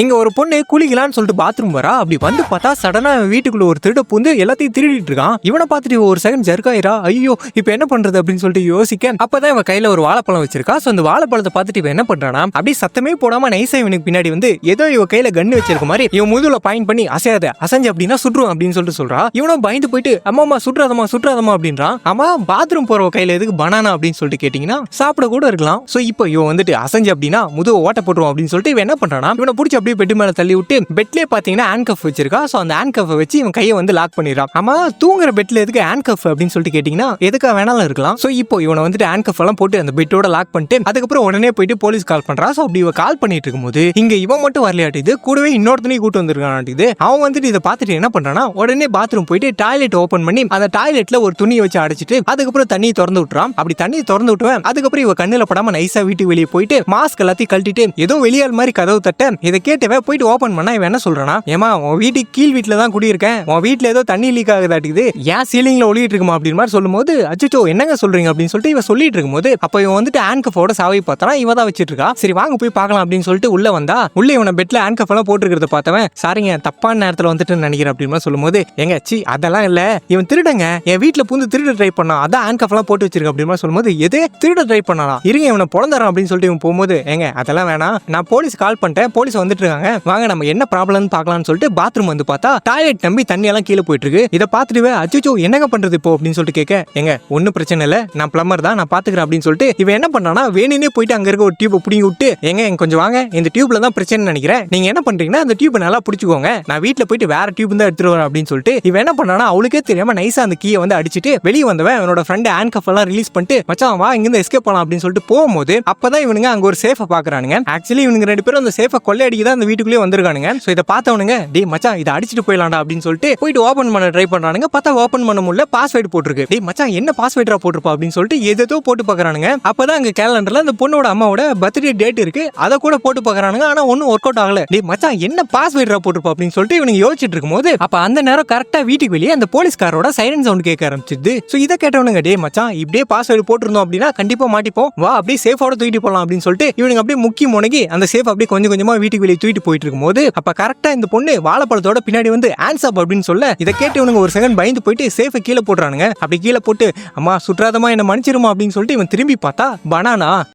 இங்க ஒரு பொண்ணு குளிக்கலான்னு சொல்லிட்டு பாத்ரூம் வரா. அப்படி வந்து பார்த்தா சடனா வீட்டுக்குள்ள ஒரு திருட பூந்து எல்லாத்தையும் திருடிட்டு இருக்கான். இவனை பார்த்துட்டு ஒரு செகண்ட் ஜர்க்காயிரா. ஐயோ இப்ப என்ன பண்றது அப்படின்னு சொல்லிட்டு யோசிக்க அப்பதான் இவன் கையில ஒரு வாழைப்பழம் வச்சிருக்கா. சோ அந்த வாழைப்பழத்தை பார்த்துட்டு இவன் என்ன பண்றானா, அப்படியே சத்தமே போடாம நைஸா இவனுக்கு பின்னாடி வந்து ஏதோ இவ கையில கன்னு வச்சிருக்க மாதிரி இவன் முதுகுல பாயிண்ட் பண்ணி அசையாத அசைஞ்சு அப்படின்னா சுற்றுவான் அப்படின்னு சொல்லிட்டு சொல்றா. இவனும் பயந்து போயிட்டு அம்மா சுற்றாதமா அப்படின்றான். ஆமா பாத்ரூம் போற கையில எதுக்கு பனானா அப்படின்னு சொல்லிட்டு கேட்டீங்கன்னா சாப்பிட கூட இருக்கலாம். சோ இப்போ இவன் வந்துட்டு அசைஞ்சு அப்படின்னா முதுகு ஓட்ட போட்டுருவான் அப்படின்னு சொல்லிட்டு இவன் என்ன பண்றானா, இவனை பிடிச்சி அப்படியே பெட் மேல தள்ளி விட்டு பெட்லயே பாத்தீங்கன்னா ஹேண்ட் கஃப் வச்சிருக்கா. சோ அந்த ஹேண்ட் கஃப் வச்சு இவன் கையை வந்து லாக் பண்ணிடுறான். ஆமா தூங்குற பெட்ல எதுக்கு ஹேண்ட் கஃப் அப்படின்னு சொல்லிட்டு கேட்டீங்கன்னா எதுக்கா வேணாலும் இருக்கலாம். சோ இப்போ இவனை வந்துட்டு ஹேண்ட் கஃப் எல்லாம் போட்டு அந்த பெட்டோட லாக் பண்ணிட்டு அதுக்கப்புறம் உடனே போயிட்டு போலீஸ் கால் பண்றா. சோ அப்படி இவ கால் பண்ணிட்டு இருக்கும்போது இங்க இவன் மட்டும் வரலையாட்டிது, கூடவே இன்னொருத்தனையும் கூட்டு வந்திருக்கானாட்டிது. அவன் வந்துட்டு இதை பார்த்துட்டு என்ன பண்றானா, உடனே பாத்ரூம் போயிட்டு டாய்லெட் ஓபன் பண்ணி அந்த டாய்லெட்ல ஒரு துணியை வச்சு அடைச்சிட்டு அதுக்கப்புறம் தண்ணியை திறந்து விட்டுறான். அப்படி தண்ணியை திறந்து விட்டுவேன். அதுக்கப்புறம் இவ கண்ணுல படாம நைஸா வீட்டுக்கு வெளியே போயிட்டு மாஸ்க் எல்லாத்தையும் கழட்டிட்டு ஏதோ வெளியால் மாதிரி கதவு தட்ட இதை கேட்டவ போயிட்டு ஓபன் பண்ணா இவன் என்ன சொல்றானா, ஏமா உன் வீட்டுக்கு கீழ் வீட்டுல தான் குடியிருக்கேன், உன் வீட்டுல ஏதோ தண்ணி லீக் ஆகுதாட்டிது, ஏன் சீலிங்ல ஒளிட்டு இருக்குமா அப்படின்னு மாதிரி சொல்லும் போது அச்சோ என்னங்க சொல்றீங்க அப்படின்னு சொல்லிட்டு இவ சொல்லிட்டு இருக்கும்போது அப்ப இவன் வந்துட்டு ஹேண்ட் கஃபோட சாவி பார்த்தா இவ தான் வச்சிட்டு இருக்கா. சரி வாங்க போய் பார்க்கலாம் அப்படின்னு சொல்லிட்டு உள்ள வந்தா உள்ள இவனை பெட்ல ஹேண்ட் கஃப் எல்லாம் போட்டுருக்கிறத பார்த்தவன் சாரிங்க தப்பான நேரத்துல வந்துட்டு நினைக்கிறேன் அப்படின்னு சொல்லும் போது எங்க சி அதெல்லாம் இல்ல, இவன் திருடங்க என் வீட்டுல பூந்து திருட ட்ரை பண்ணா, அதான் ஹேண்ட் கஃப் எல்லாம் போட்டு வச்சிருக்க அப்படின்னு சொல்லும்போது எது திருட ட்ரை பண்ணானா, இருங்க இவனை பொழந்தறான் அப்படின்னு சொல்லிட்டு இவன் போகும்போது எங்க அதெல்லாம் வேணாம், நான் போலீஸ் கால் பண்ணிட்டேன், போலீஸ் வந்துட்டு இருக்காங்க, வாங்க நம்ம என்ன ப்ராப்ளம்னு பார்க்கலாம்னு சொல்லிட்டு பாத்ரூம் வந்து பார்த்தா டாய்லெட் நம்பி தண்ணி எல்லாம் கீழே போயிட்டு இருக்கு. இதை பார்த்துட்டு அச்சோ என்னங்க பண்றது இப்போ அப்படின்னு சொல்லிட்டு கேட்க எங்க ஒன்னும் பிரச்சனை இல்ல, நான் பிளம்பர் தான், நான் பாத்துக்கிறேன் அப்படின்னு சொல்லிட்டு இவன் என்ன பண்ணானா வேணுனே போயிட்டு அங்க இருக்க ஒரு டியூப் பிடிங்கி விட்டு எங்க கொஞ்சம் வாங்க இந்த டியூப்ல தான் பிரச்சனை நினைக்கிறேன், நீங்க என்ன பண்றீங்கன்னா அந்த டியூப் நல்லா பிடிச்சுக்கோங்க, நான் வீட்டுல போயிட்டு வேற டியூப் தான் எடுத்துட்டு வரேன் அப்படின்னு சொல்லிட்டு இவன் என்ன பண்ணானா அவளுக்கே தெரியாம நைஸா அந்த கீயை வந்து அடிச்சுட்டு வெளியே வந்தவன் அவனோட ஃப்ரெண்ட் ஹேண்ட் கஃப் எல்லாம் ரிலீஸ் பண்ணிட்டு மச்சான் வா இங்கிருந்து எஸ்கேப் பண்ணலாம் அப்படின்னு சொல்லிட்டு போகும்போது அப்பதான் இவனுங்க அங்க ஒரு சேஃபை பாக்குறானுங்க. ஆக்சுவலி இவனுங்க ரெண்டு பேரும் அந்த சேஃபை கொள்ளையடிக்க தான் அந்த வீட்டுக்குள்ளே வந்திருக்கானுங்க. சோ இதை பார்த்தவனுங்க டேய் மச்சான் இதை அடிச்சுட்டு போயிடலாம்டா அப்படின்னு சொல்லிட்டு போயிட்டு ஓபன் பண்ண ட்ரை பண்றானுங்க. பார்த்தா ஓபன் பண்ண முடியல, பாஸ்வேர்டு போட்டுருக்கு. டேய் மச்சான் என்ன பாஸ்வேர்டா போட்டுருப்பா அப்படின்னு சொல்லிட்டு ஏதோ போட்டு பாக்குறானுங்க. அப்பதான் அங்க கேலண்டர்ல அந்த பொண்ணோட அம்மாவோட பர்த்டே டேட் இருக்கு, அதை கூட போட்டு பாக்குறானுங்க. ஆனா ஒன்னும் ஒர்க் அவுட் ஆகல. டேய் மச்சான் என்ன பாஸ்வேர்டா போட்டுருப்பா அப்படின்னு சொல்லிட்டு இவனுங்க யோசிச்சுட்டு இருக்கும்போது அப்ப அந்த நேரம் கரெக்டா வீட்டுக்கு வெளியே அந்த போலீஸ்காரோட சைரன் சவுண்ட் கேட்க ஆரம்பிச்சிது. சோ இதை கேட்டவனுங்க டேய் மச்சான் இப்படியே பாஸ்வேர்டு போட்டிருந்தோம் அப்படின்னா கண்டிப்பா மாட்டிப்போம், வா அப்படியே சேஃபோட தூக்கிட்டு போலாம் அப்படின்னு சொல்லிட்டு இவனுங்க அப்படியே முக்கி முனகி அந்த சேஃப் அப்படியே கொஞ்சம் கொஞ்சமா வீட்டுக்கு வெளியே தூக்கிட்டு போயிட்டு இருக்கும்போது அப்ப கரெக்டா இந்த பொண்ணு வாழைப்பழத்தோட பின்னாடி வந்து ஆன்சப் அப்படின்னு சொல்ல இதை கேட்டு இவனுங்க ஒரு செகண்ட் பயந்து போயிட்டு சேஃபை கீழே போடுறானுங்க. அப்படி கீழே போட்டு அம்மா சுற்றாதமா என்ன மன்னிச்சிருமா அப்படின்னு சொல்லிட்டு இவன் திரும்பி பார்த்தா பனானா